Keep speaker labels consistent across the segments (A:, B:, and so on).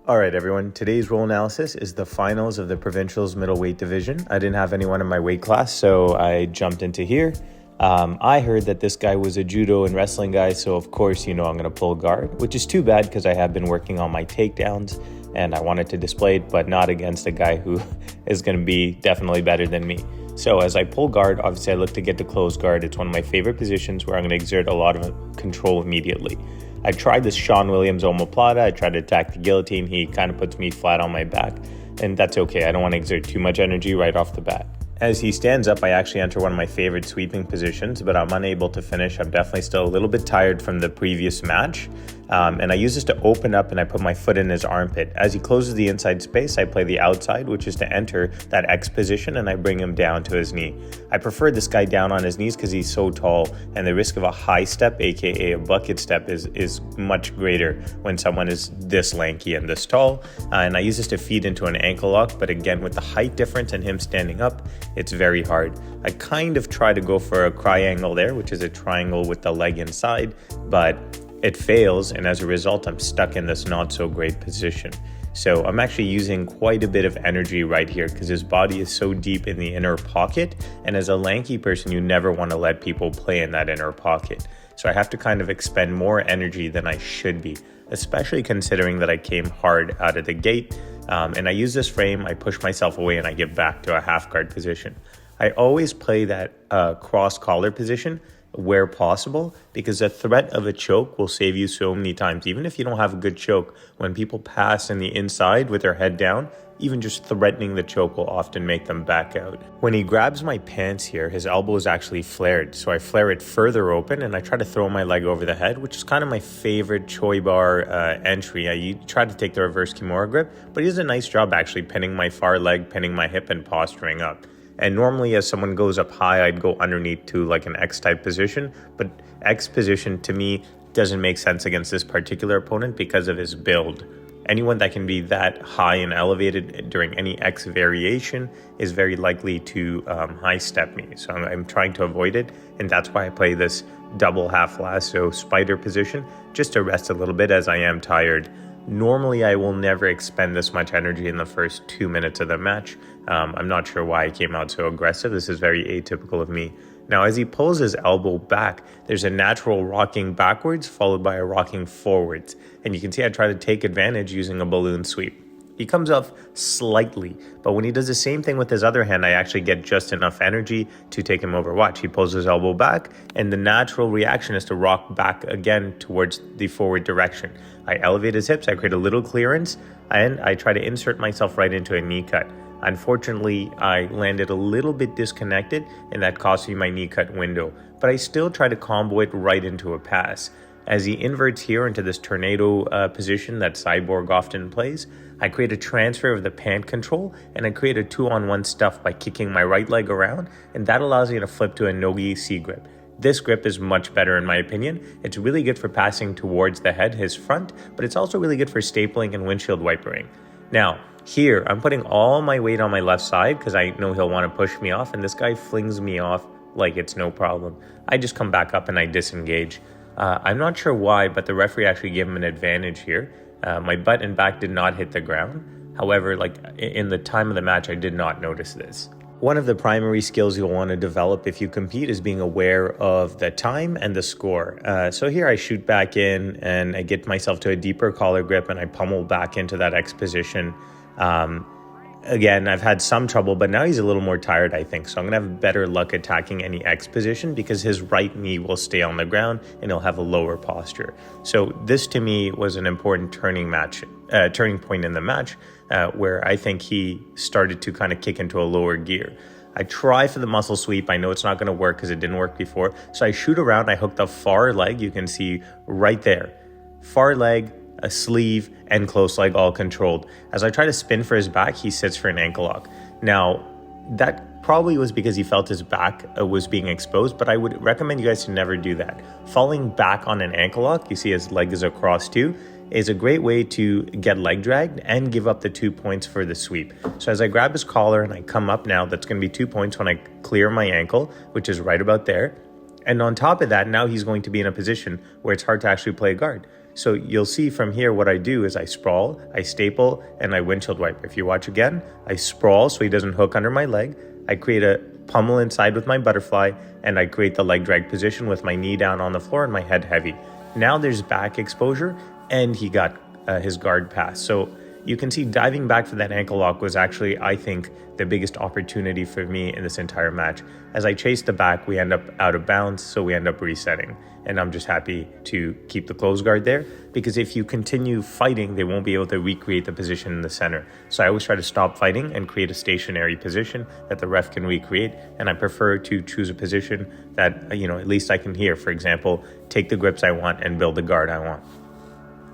A: All right, everyone. Today's role analysis is the finals of the Provincials middleweight division. I didn't have anyone in my weight class, so I jumped into here. I heard that this guy was a judo and wrestling guy, so of course, I'm going to pull guard, which is too bad because I have been working on my takedowns and I wanted to display it, but not against a guy who is going to be definitely better than me. So as I pull guard, obviously I look to get to close guard. It's one of my favorite positions where I'm going to exert a lot of control immediately. I tried this Sean Williams omoplata. I tried to attack the guillotine. He kind of puts me flat on my back, and that's okay. I don't want to exert too much energy right off the bat. As he stands up, I actually enter one of my favorite sweeping positions, but I'm unable to finish. I'm definitely still a little bit tired from the previous match. And I use this to open up and I put my foot in his armpit. As he closes the inside space, I play the outside, which is to enter that X position, and I bring him down to his knee. I prefer this guy down on his knees because he's so tall, and the risk of a high step, aka a bucket step, is much greater when someone is this lanky and this tall. And I use this to feed into an ankle lock, but again, with the height difference and him standing up, it's very hard. I kind of try to go for a triangle there, which is a triangle with the leg inside, but it fails, and as a result, I'm stuck in this not so great position. So I'm actually using quite a bit of energy right here because his body is so deep in the inner pocket, and as a lanky person, you never want to let people play in that inner pocket. So I have to kind of expend more energy than I should be, especially considering that I came hard out of the gate. And I use this frame, I push myself away, and I get back to a half guard position. I always play that cross collar position where possible because the threat of a choke will save you so many times. Even if you don't have a good choke, when people pass in the inside with their head down, even just threatening the choke will often make them back out. When he grabs my pants here, his elbow is actually flared, so I flare it further open and I try to throw my leg over the head, which is kind of my favorite Choi bar entry. I try to take the reverse Kimura grip, but he does a nice job actually pinning my far leg, pinning my hip, and posturing up. And normally as someone goes up high, I'd go underneath to like an X type position, but X position to me doesn't make sense against this particular opponent because of his build. Anyone that can be that high and elevated during any X variation is very likely to high step me. So I'm trying to avoid it, and that's why I play this double half lasso spider position, just to rest a little bit as I am tired. Normally, I will never expend this much energy in the first 2 minutes of the match. I'm not sure why I came out so aggressive. This is very atypical of me. Now, as he pulls his elbow back, there's a natural rocking backwards followed by a rocking forwards. And you can see I try to take advantage using a balloon sweep. He comes off slightly, but when he does the same thing with his other hand, I actually get just enough energy to take him over. Watch, he pulls his elbow back, and the natural reaction is to rock back again towards the forward direction. I elevate his hips, I create a little clearance, and I try to insert myself right into a knee cut. Unfortunately, I landed a little bit disconnected, and that cost me my knee cut window, but I still try to combo it right into a pass. As he inverts here into this tornado position that Cyborg often plays, I create a transfer of the pant control, and I create a 2-on-1 stuff by kicking my right leg around, and that allows me to flip to a no-gi C grip. This grip is much better in my opinion. It's really good for passing towards the head, his front, but it's also really good for stapling and windshield wipering. Now, here, I'm putting all my weight on my left side because I know he'll want to push me off, and this guy flings me off like it's no problem. I just come back up and I disengage. I'm not sure why, but the referee actually gave him an advantage here. My butt and back did not hit the ground. However, in the time of the match, I did not notice this. One of the primary skills you'll want to develop if you compete is being aware of the time and the score. So here I shoot back in and I get myself to a deeper collar grip and I pummel back into that X position. Again, I've had some trouble, but now he's a little more tired, I think. So I'm going to have better luck attacking any X position because his right knee will stay on the ground and he'll have a lower posture. So this to me was an important turning point in the match where I think he started to kind of kick into a lower gear. I try for the muscle sweep. I know it's not going to work because it didn't work before. So I shoot around. I hook the far leg. You can see right there. Far leg, a sleeve, and close leg all controlled. As I try to spin for his back, he sits for an ankle lock. Now, that probably was because he felt his back was being exposed, but I would recommend you guys to never do that. Falling back on an ankle lock, you see his leg is across too, is a great way to get leg dragged and give up the 2 points for the sweep. So as I grab his collar and I come up now, that's going to be 2 points when I clear my ankle, which is right about there. And on top of that, now he's going to be in a position where it's hard to actually play guard. So you'll see from here what I do is I sprawl, I staple, and I windshield wipe. If you watch again, I sprawl so he doesn't hook under my leg. I create a pummel inside with my butterfly, and I create the leg drag position with my knee down on the floor and my head heavy. Now there's back exposure, and he got his guard pass. So you can see diving back for that ankle lock was actually, I think, the biggest opportunity for me in this entire match. As I chase the back, we end up out of bounds, so we end up resetting. And I'm just happy to keep the close guard there, because if you continue fighting, they won't be able to recreate the position in the center. So I always try to stop fighting and create a stationary position that the ref can recreate. And I prefer to choose a position that, at least I can hear. For example, take the grips I want and build the guard I want.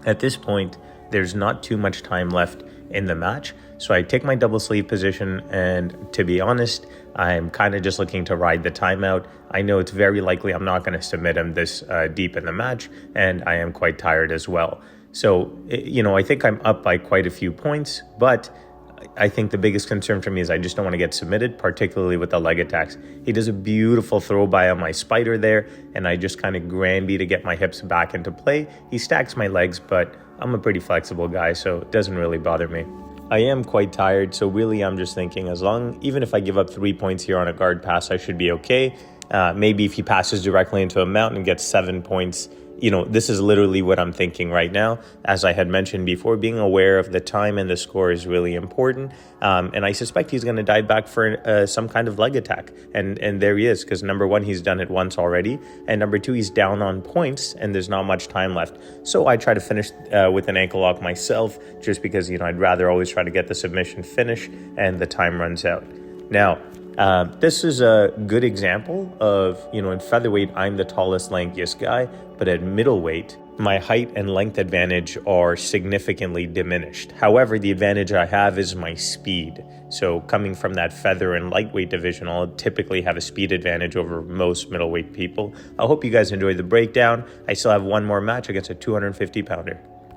A: At this point, there's not too much time left in the match. So I take my double sleeve position, and to be honest, I'm kind of just looking to ride the timeout. I know it's very likely I'm not going to submit him this deep in the match, and I am quite tired as well. So, I think I'm up by quite a few points, but I think the biggest concern for me is I just don't want to get submitted, particularly with the leg attacks. He does a beautiful throw by on my spider there, and I just kind of Granby to get my hips back into play. He stacks my legs, but I'm a pretty flexible guy, so it doesn't really bother me. I am quite tired, so really I'm just thinking even if I give up 3 points here on a guard pass, I should be okay. Maybe if he passes directly into a mount and gets 7 points, this is literally what I'm thinking right now. As I had mentioned before, being aware of the time and the score is really important. And I suspect he's going to dive back for some kind of leg attack. And there he is, because number one, he's done it once already. And number two, he's down on points and there's not much time left. So I try to finish with an ankle lock myself, just because, I'd rather always try to get the submission finish and the time runs out. Now, this is a good example of, in featherweight, I'm the tallest, lankiest guy, but at middleweight, my height and length advantage are significantly diminished. However, the advantage I have is my speed. So coming from that feather and lightweight division, I'll typically have a speed advantage over most middleweight people. I hope you guys enjoyed the breakdown. I still have one more match against a 250 pounder.